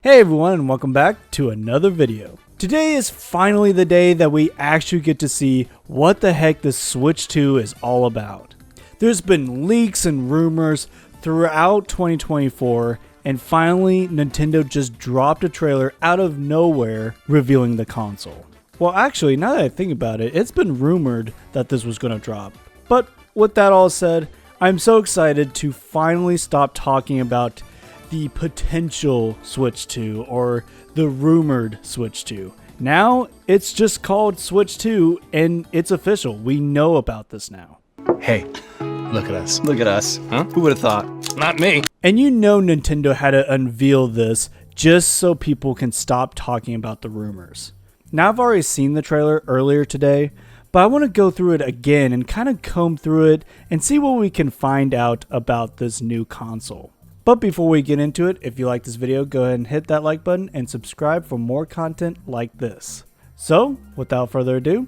Hey everyone, and welcome back to another video. Today is finally the day that we actually get to see what the heck this Switch 2 is all about. There's been leaks and rumors throughout 2024, and finally Nintendo just dropped a trailer out of nowhere revealing the console. Well, actually, now that I think about it, it's been rumored that this was going to drop. But with that all said, I'm so excited to finally stop talking about the potential Switch 2 or the rumored Switch 2. Now it's just called Switch 2 and it's official. We know about this now. Hey, look at us. Look at us. Huh? Who would have thought? Not me. And you know Nintendo had to unveil this just so people can stop talking about the rumors. Now I've already seen the trailer earlier today, but I want to go through it again and kind of comb through it and see what we can find out about this new console. But before we get into it, if you like this video, go ahead and hit that like button and subscribe for more content like this. So, without further ado,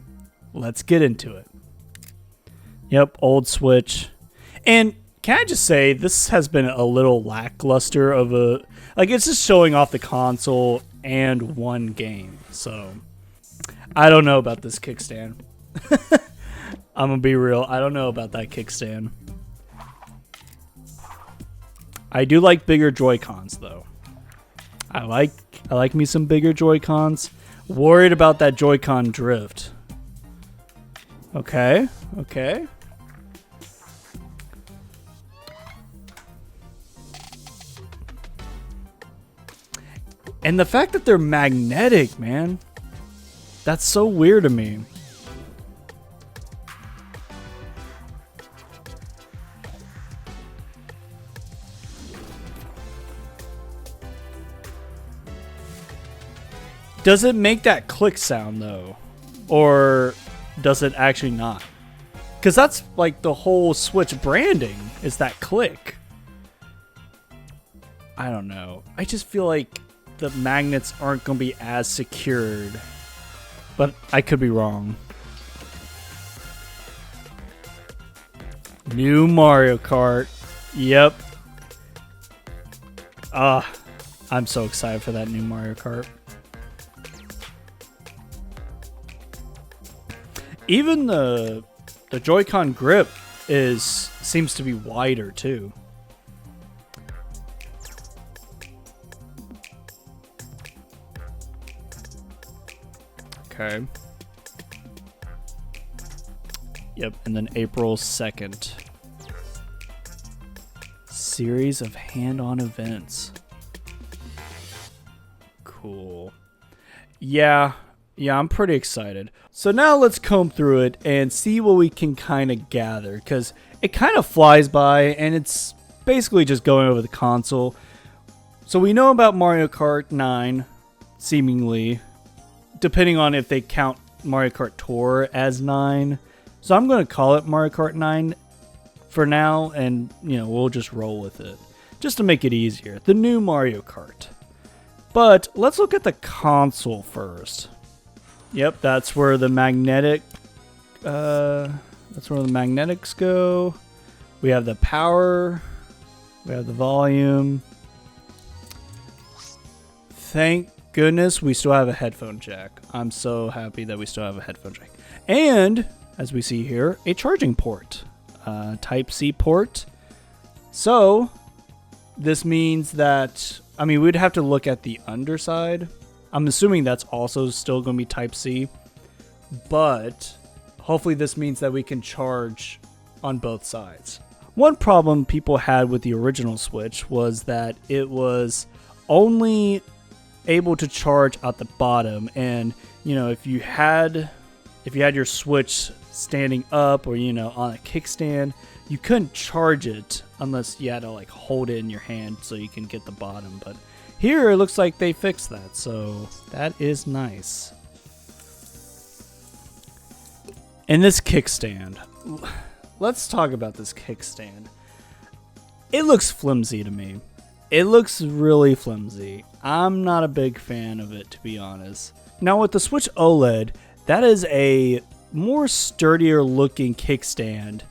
let's get into it. Yep, old Switch. And can I just say, this has been a little lackluster of a... Like, it's just showing off the console and one game. So, I don't know about this kickstand. I'm gonna be real, I don't know about that kickstand. I do like bigger Joycons though. I like me some bigger Joycons. Worried about that Joy-Con drift. Okay. And the fact that they're magnetic, man. That's so weird to me. Does it make that click sound though? Or does it actually not? Because that's like the whole Switch branding is that click. I don't know. I just feel like the magnets aren't going to be as secured. But I could be wrong. New Mario Kart. Yep. I'm so excited for that new Mario Kart. Even the Joy-Con grip seems to be wider too. Okay. Yep, and then April 2nd. Series of hand-on events. Cool. Yeah, I'm pretty excited. So now let's comb through it and see what we can kind of gather, because it kind of flies by and it's basically just going over the console. So we know about Mario Kart 9, seemingly, depending on if they count Mario Kart Tour as 9. So I'm going to call it Mario Kart 9 for now, and we'll just roll with it, just to make it easier. The new Mario Kart. But let's look at the console first. Yep, that's where the magnetics go. We have the power. We have the volume. Thank goodness we still have a headphone jack. I'm so happy that we still have a headphone jack. And, as we see here, a charging port. Type-C port. So, this means that... we'd have to look at the underside. I'm assuming that's also still going to be Type-C, but hopefully this means that we can charge on both sides. One problem people had with the original Switch was that it was only able to charge at the bottom, and if you had your Switch standing up or on a kickstand, you couldn't charge it unless you had to like hold it in your hand so you can get the bottom. But here, it looks like they fixed that, so that is nice. And this kickstand. Let's talk about this kickstand. It looks flimsy to me. It looks really flimsy. I'm not a big fan of it, to be honest. Now, with the Switch OLED, that is a more sturdier looking kickstand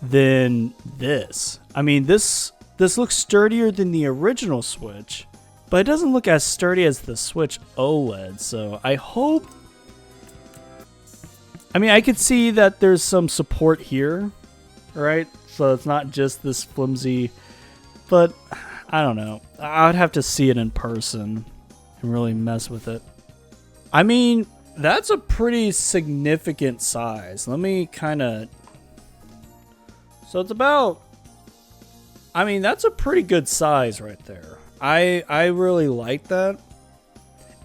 than this. This looks sturdier than the original Switch. but it doesn't look as sturdy as the Switch OLED. So I hope. I mean, I could see that there's some support here, right? So it's not just this flimsy, but I don't know. I would have to see it in person and really mess with it. I mean, that's a pretty significant size. Let me kind of... So it's about... I mean, that's a pretty good size right there. I really like that.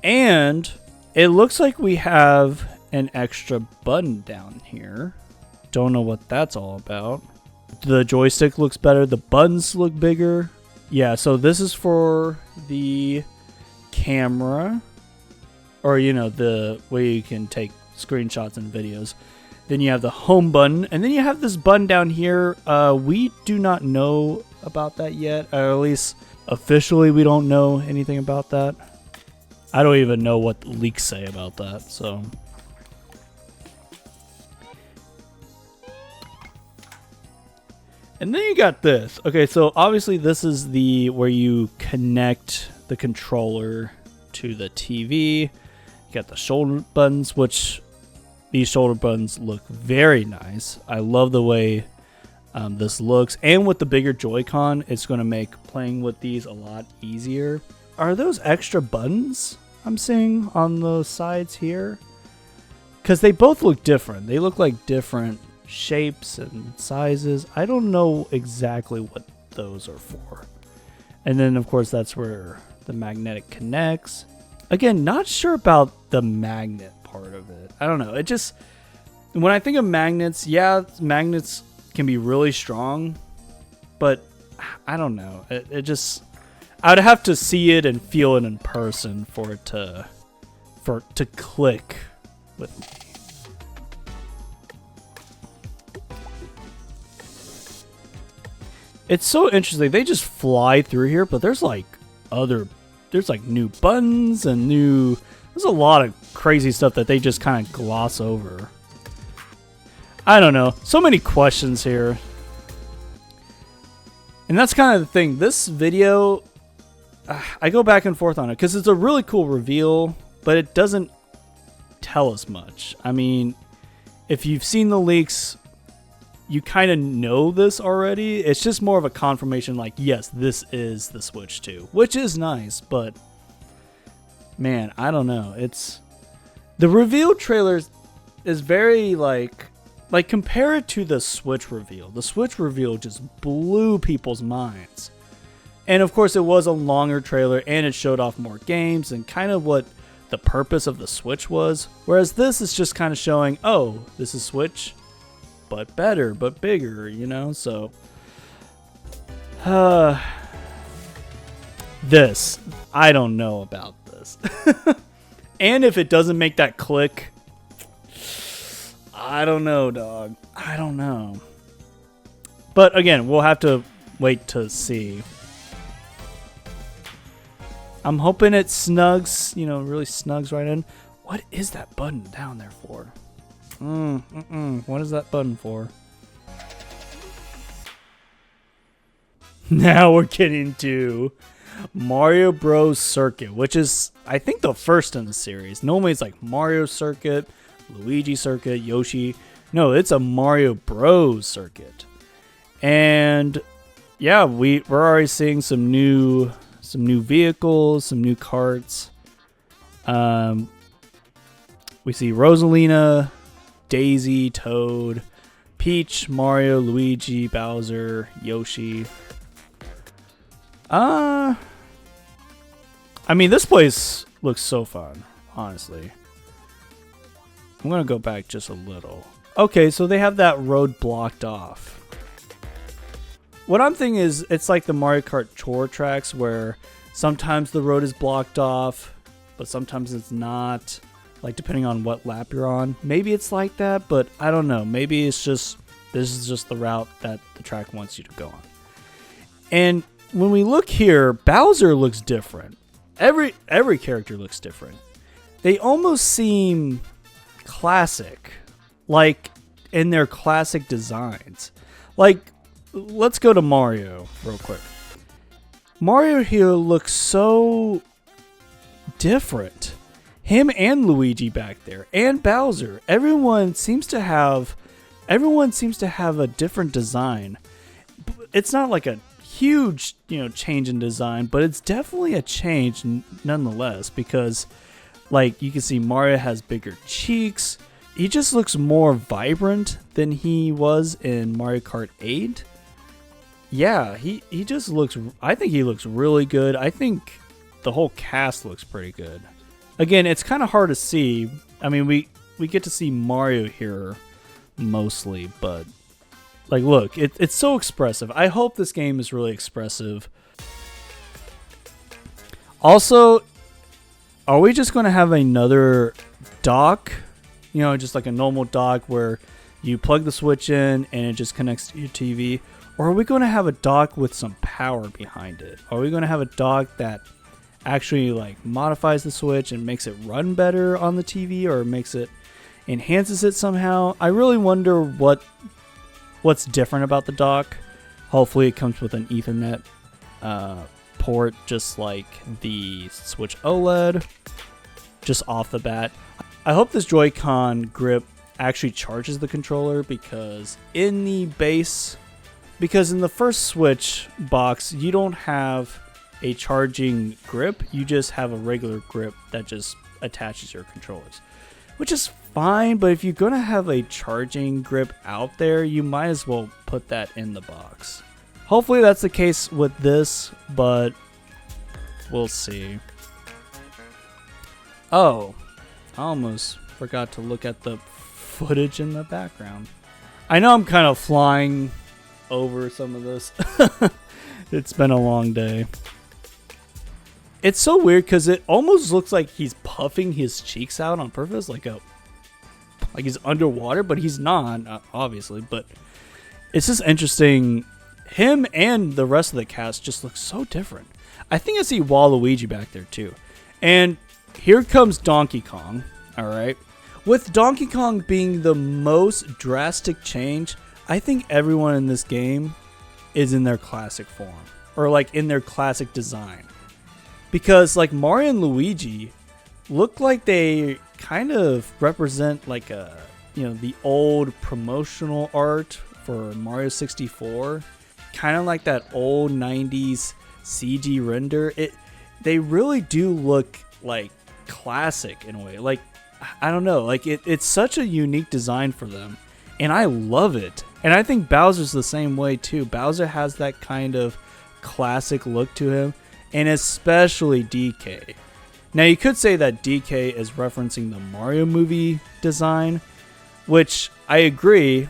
And it looks like we have an extra button down here. Don't know what that's all about. The joystick looks better. The buttons look bigger. Yeah, so this is for the camera. Or, you know, the way you can take screenshots and videos. Then you have the home button. And then you have this button down here. We do not know about that yet. Or at least officially we don't know anything about that. I don't even know what the leaks say about that. So... And then you got this. Okay, so obviously this is the where you connect the controller to the TV. You got the shoulder buttons, which these shoulder buttons look very nice. I love the way this looks. And with the bigger Joy-Con, it's going to make playing with these a lot easier. Are those extra buttons I'm seeing on the sides here? Because they both look different. They look like different shapes and sizes. I don't know exactly what those are for. And then of course that's where the magnetic connects. Again, not sure about the magnet part of it. I don't know. It just, when I think of magnets, yeah, magnets can be really strong, but I don't know. It just, I would have to see it and feel it in person for it to click with me. It's so interesting. They just fly through here, but there's like new buttons and there's a lot of crazy stuff that they just kind of gloss over. I don't know. So many questions here. And that's kind of the thing. This video, I go back and forth on it because it's a really cool reveal, but it doesn't tell us much. I mean, if you've seen the leaks, you kind of know this already. It's just more of a confirmation like, yes, this is the Switch 2, which is nice, but man, I don't know. It's the reveal trailer is very like compare it to the Switch reveal. The Switch reveal just blew people's minds. And of course, it was a longer trailer and it showed off more games and kind of what the purpose of the Switch was. Whereas this is just kind of showing, oh, this is Switch, but better, but bigger, you know? So, this, I don't know about this. And if it doesn't make that click, I don't know, dog. I don't know. But again, we'll have to wait to see. I'm hoping it snugs, you know, really snugs right in. What is that button down there for? What is that button for? Now we're getting to Mario Bros. Circuit, which is, I think, the first in the series. Normally it's like Mario Circuit, Luigi Circuit, Yoshi. No, it's a Mario Bros. Circuit. And yeah, we're already seeing some new vehicles, some new carts. We see Rosalina, Daisy, Toad, Peach, Mario, Luigi, Bowser, Yoshi. I mean, this place looks so fun, honestly. I'm gonna go back just a little. Okay, so they have that road blocked off. What I'm thinking is, it's like the Mario Kart Tour tracks where sometimes the road is blocked off, but sometimes it's not. Like, depending on what lap you're on. Maybe it's like that, but I don't know. Maybe it's just, this is just the route that the track wants you to go on. And when we look here, Bowser looks different. Every character looks different. They almost seem classic, like in their classic designs. Like, let's go to Mario real quick. Mario here looks so different. Him and Luigi back there, and Bowser. Everyone seems to have a different design. It's not like a huge, change in design, but it's definitely a change nonetheless, because like you can see Mario has bigger cheeks. He just looks more vibrant than he was in Mario Kart 8. Yeah, he just looks, I think he looks really good. I think the whole cast looks pretty good. Again, it's kind of hard to see. I mean, we get to see Mario here mostly, but like, look, it's so expressive. I hope this game is really expressive. Also, are we just going to have another dock? Just like a normal dock where you plug the Switch in and it just connects to your TV? Or are we going to have a dock with some power behind it? Are we going to have a dock that actually like modifies the Switch and makes it run better on the TV, or enhances it somehow? I really wonder what's different about the dock. Hopefully it comes with an Ethernet port, just like the Switch OLED, just off the bat. I hope this Joy-Con grip actually charges the controller, because in the first Switch box, you don't have a charging grip. You just have a regular grip that just attaches your controllers, which is fine. But if you're going to have a charging grip out there, you might as well put that in the box. Hopefully that's the case with this, but we'll see. Oh, I almost forgot to look at the footage in the background. I know I'm kind of flying over some of this. It's been a long day. It's so weird because it almost looks like he's puffing his cheeks out on purpose, like he's underwater, but he's not, obviously. But it's just interesting. Him and the rest of the cast just look so different. I think I see Waluigi back there too. And here comes Donkey Kong, all right? With Donkey Kong being the most drastic change, I think everyone in this game is in their classic form, or like in their classic design. Because like Mario and Luigi look like they kind of represent like the old promotional art for Mario 64. Kind of like that old 90s CG render. They really do look like classic in a way. Like, I don't know, like it's such a unique design for them, and I love it. And I think Bowser's the same way too. Bowser has that kind of classic look to him, and especially DK. Now you could say that DK is referencing the Mario movie design, which I agree.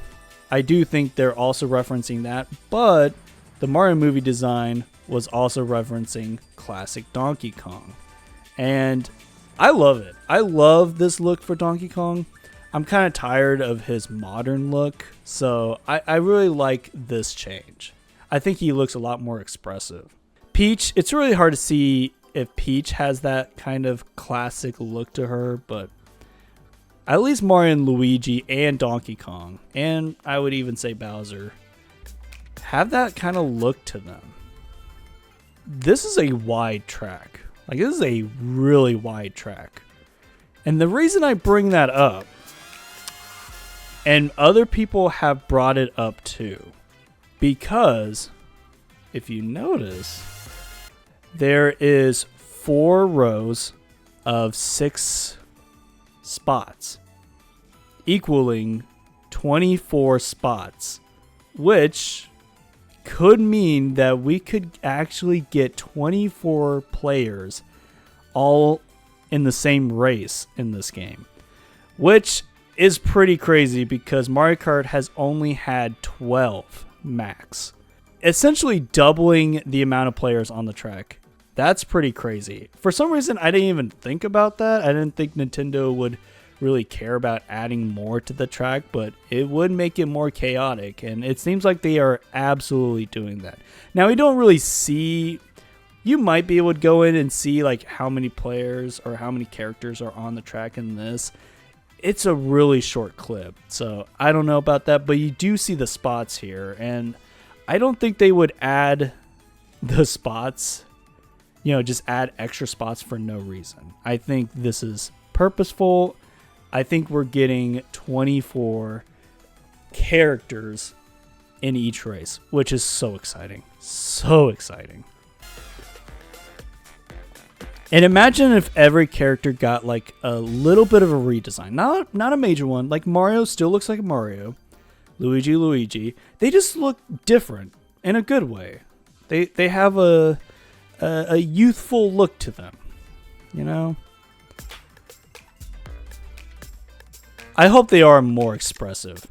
I do think they're also referencing that, but the Mario movie design was also referencing classic Donkey Kong. And I love it. I love this look for Donkey Kong. I'm kind of tired of his modern look, so I really like this change. I think he looks a lot more expressive. Peach, it's really hard to see if Peach has that kind of classic look to her, but at least Mario and Luigi and Donkey Kong, and I would even say Bowser, have that kind of look to them. This is a wide track. Like, this is a really wide track. And the reason I bring that up, and other people have brought it up too, because if you notice, there is 4 rows of 6 spots, equaling 24 spots, which could mean that we could actually get 24 players all in the same race in this game, which is pretty crazy because Mario Kart has only had 12 max, essentially doubling the amount of players on the track. That's pretty crazy. For some reason, I didn't even think about that. I didn't think Nintendo would really care about adding more to the track, but it would make it more chaotic, and it seems like they are absolutely doing that. Now, we don't really see, you might be able to go in and see like how many players or how many characters are on the track in this. It's a really short clip, so I don't know about that, but you do see the spots here, and I don't think they would add the spots, just add extra spots for no reason. I think this is purposeful. I think we're getting 24 characters in each race, which is so exciting. So exciting. And imagine if every character got like a little bit of a redesign. Not a major one. Like Mario still looks like Mario. Luigi. They just look different in a good way. They have a youthful look to them. I hope they are more expressive.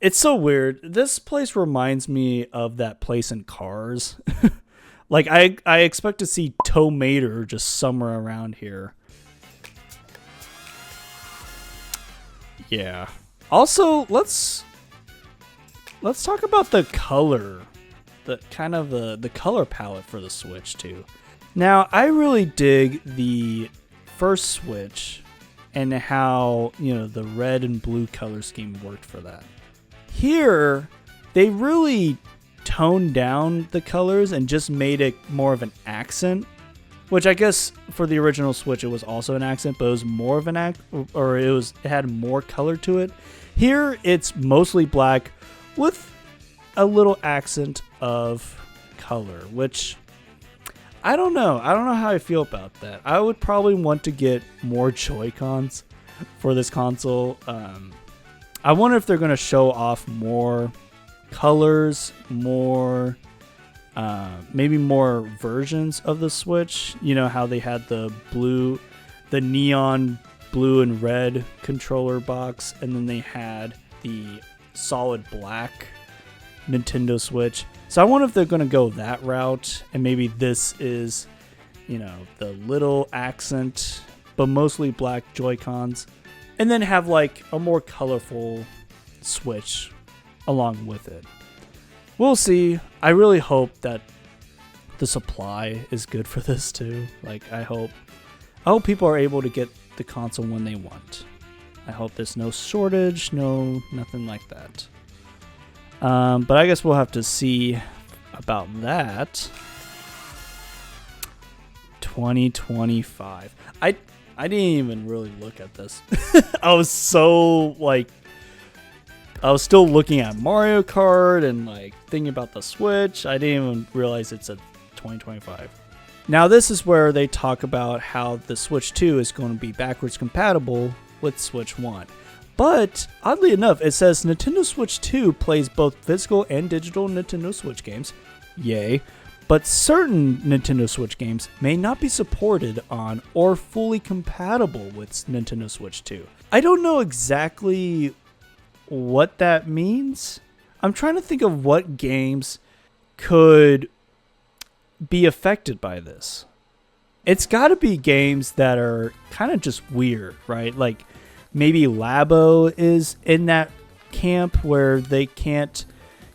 It's so weird. This place reminds me of that place in Cars. Like, I expect to see Tow Mater just somewhere around here. Yeah. Also, let's talk about the color. The color palette for the Switch, too. Now, I really dig the first Switch and how, the red and blue color scheme worked for that. Here, they really toned down the colors and just made it more of an accent, which I guess for the original Switch it was also an accent, but it was more of an it had more color to it. Here it's mostly black with a little accent of color, which I don't know how I feel about that. I would probably want to get more Joy-Cons for this console. I wonder if they're going to show off more colors, more maybe more versions of the Switch. How they had the neon blue and red controller box, and then they had the solid black Nintendo Switch. So I wonder if they're going to go that route, and maybe this is, the little accent, but mostly black Joy-Cons, and then have like a more colorful Switch along with it. We'll see. I really hope that the supply is good for this too. Like, I hope people are able to get the console when they want. I hope there's no shortage, nothing like that. But I guess we'll have to see about that. 2025. I didn't even really look at this. I was still looking at Mario Kart and thinking about the Switch. I didn't even realize it's a 2025. Now this is where they talk about how the Switch 2 is going to be backwards compatible with Switch 1. But oddly enough, it says Nintendo Switch 2 plays both physical and digital Nintendo Switch games. Yay. But certain Nintendo Switch games may not be supported on or fully compatible with Nintendo Switch 2. I don't know exactly what that means. I'm trying to think of what games could be affected by this. It's got to be games that are kind of just weird, right? Like maybe Labo is in that camp where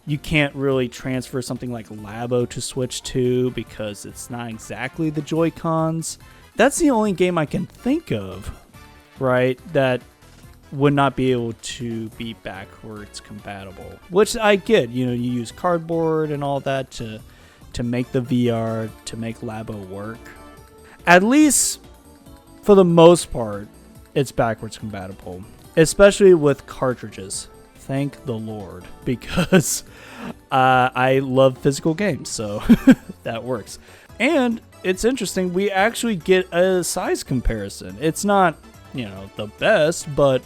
you can't really transfer something like Labo to Switch 2 because it's not exactly the Joy-Cons. That's the only game I can think of, right, that would not be able to be backwards compatible. Which I get, you use cardboard and all that to make the VR, to make Labo work. At least for the most part, it's backwards compatible, especially with cartridges. Thank the Lord, because I love physical games, so that works. And it's interesting, we actually get a size comparison. It's not, the best, but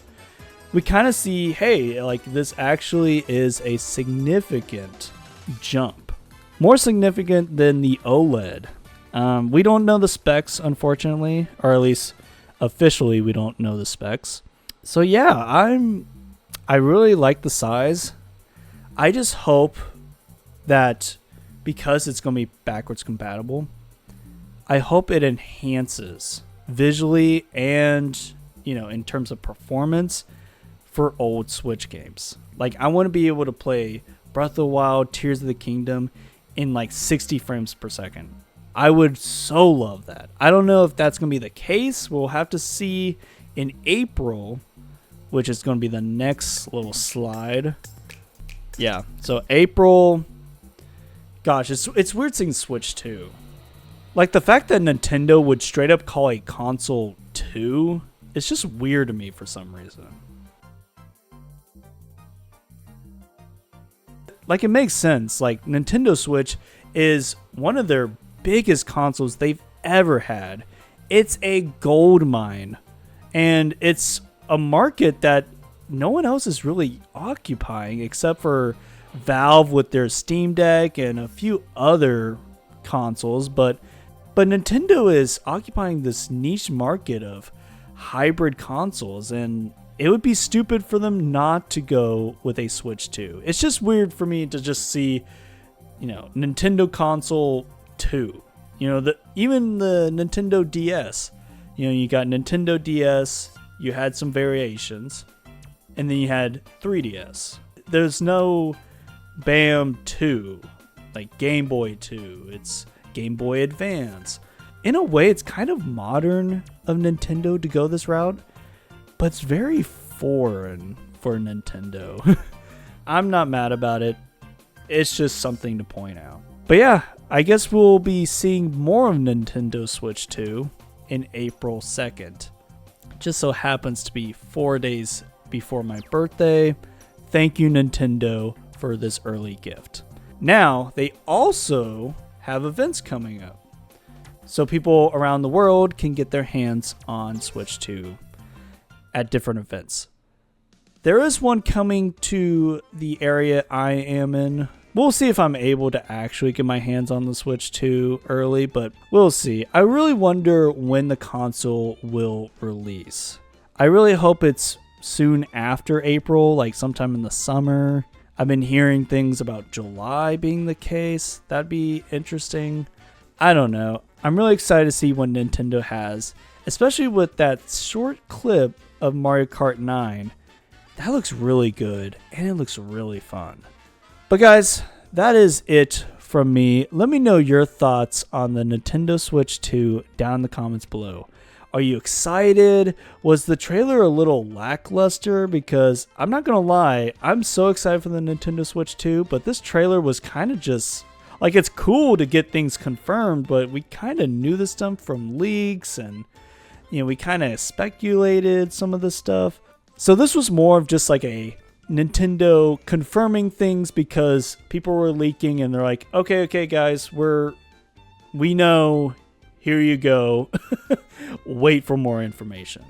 we kind of see, hey, this actually is a significant jump. More significant than the OLED. We don't know the specs, unfortunately, or at least officially we don't know the specs. So yeah, I really like the size. I just hope that because it's going to be backwards compatible, I hope it enhances visually and, in terms of performance for old Switch games. I want to be able to play Breath of the Wild, Tears of the Kingdom in 60 frames per second. I would so love that. I don't know if that's going to be the case. We'll have to see in April, which is going to be the next little slide. Yeah, so April, Gosh, it's weird seeing Switch 2. Like, the fact that Nintendo would straight up call a console 2, it's just weird to me for some reason. Like, it makes sense. Like, Nintendo Switch is one of their biggest consoles they've ever had. It's a gold mine. And it's a market that no one else is really occupying except for Valve with their Steam Deck and a few other consoles. But Nintendo is occupying this niche market of hybrid consoles, and it would be stupid for them not to go with a Switch 2. It's just weird for me to just see, Nintendo console 2. Even the Nintendo DS. You got Nintendo DS, you had some variations, and then you had 3DS. There's no BAM 2, like Game Boy 2. It's Game Boy Advance. In a way, it's kind of modern of Nintendo to go this route, but it's very foreign for Nintendo. I'm not mad about it. It's just something to point out. But yeah, I guess we'll be seeing more of Nintendo Switch 2 in April 2nd. Just so happens to be 4 days before my birthday. Thank you, Nintendo, for this early gift. Now, they also have events coming up, so people around the world can get their hands on Switch 2 at different events. There is one coming to the area I am in. We'll see if I'm able to actually get my hands on the Switch 2 early, but we'll see. I really wonder when the console will release. I really hope it's soon after April, like sometime in the summer. I've been hearing things about July being the case. That'd be interesting. I don't know. I'm really excited to see what Nintendo has, especially with that short clip of Mario Kart 9. That looks really good, and it looks really fun. But guys, that is it from me. Let me know your thoughts on the Nintendo Switch 2 down in the comments below. Are you excited? Was the trailer a little lackluster? Because I'm not going to lie, I'm so excited for the Nintendo Switch 2, but this trailer was kind of just, like, it's cool to get things confirmed, but we kind of knew this stuff from leaks, and, we kind of speculated some of this stuff. So this was more of just like a Nintendo confirming things because people were leaking, and they're like, okay, guys, we know. Here you go. Wait for more information,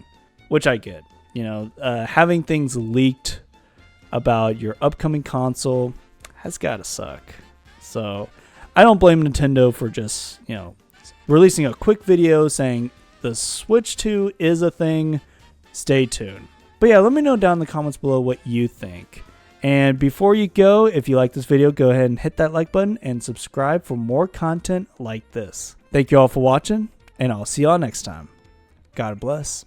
which I get. Having things leaked about your upcoming console has got to suck. So I don't blame Nintendo for just, releasing a quick video saying the Switch 2 is a thing. Stay tuned. But yeah, let me know down in the comments below what you think. And before you go, if you like this video, go ahead and hit that like button and subscribe for more content like this. Thank you all for watching, and I'll see y'all next time. God bless.